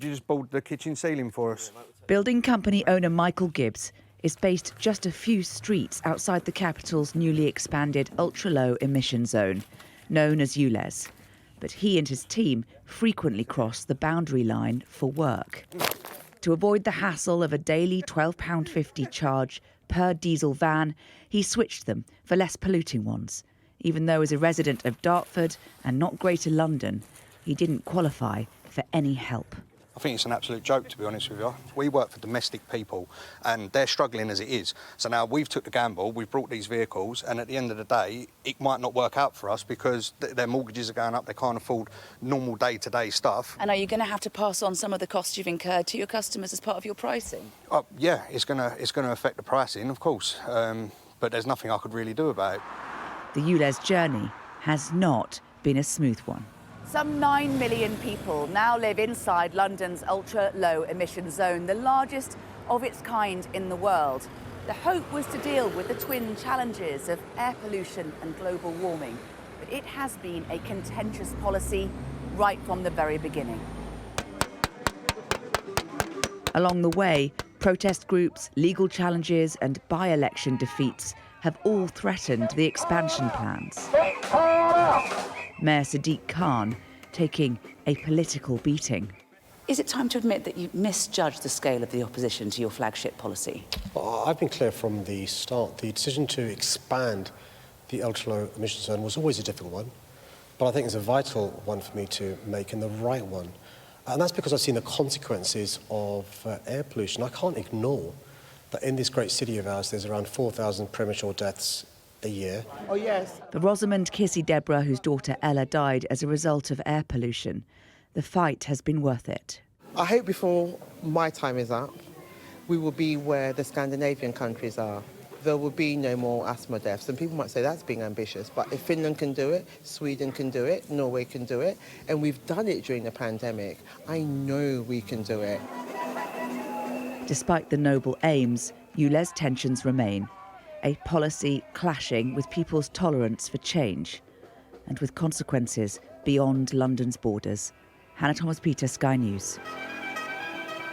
You just board the kitchen ceiling for us. Building company owner Michael Gibbs is based just a few streets outside the capital's newly expanded Ultra Low Emission Zone, known as ULEZ. But he and his team frequently cross the boundary line for work. To avoid the hassle of a daily £12.50 charge per diesel van, he switched them for less polluting ones, even though as a resident of Dartford and not Greater London, he didn't qualify for any help. I think it's an absolute joke, to be honest with you. We work for domestic people and they're struggling as it is. So now we've took the gamble, we've brought these vehicles, and at the end of the day, it might not work out for us because their mortgages are going up, they can't afford normal day-to-day stuff. And are you going to have to pass on some of the costs you've incurred to your customers as part of your pricing? Yeah, it's going to affect the pricing, of course, but there's nothing I could really do about it. The ULEZ journey has not been a smooth one. Some 9 million people now live inside London's Ultra Low Emission Zone, the largest of its kind in the world. The hope was to deal with the twin challenges of air pollution and global warming, but it has been a contentious policy right from the very beginning. Along the way, protest groups, legal challenges and by-election defeats have all threatened the expansion plans. Mayor Sadiq Khan taking a political beating. Is it time to admit that you misjudged the scale of the opposition to your flagship policy? Well, I've been clear from the start. The decision to expand the ultra-low emission zone was always a difficult one, but I think it's a vital one for me to make and the right one. And that's because I've seen the consequences of air pollution. I can't ignore that in this great city of ours, there's around 4,000 premature deaths a year. Oh, yes. The Rosamond Kissy Deborah, whose daughter Ella died as a result of air pollution. The fight has been worth it. I hope before my time is up, we will be where the Scandinavian countries are. There will be no more asthma deaths. And people might say that's being ambitious, but if Finland can do it, Sweden can do it, Norway can do it, and we've done it during the pandemic, I know we can do it. Despite the noble aims, ULEZ tensions remain. A policy clashing with people's tolerance for change and with consequences beyond London's borders. Hannah Thomas-Peter, Sky News.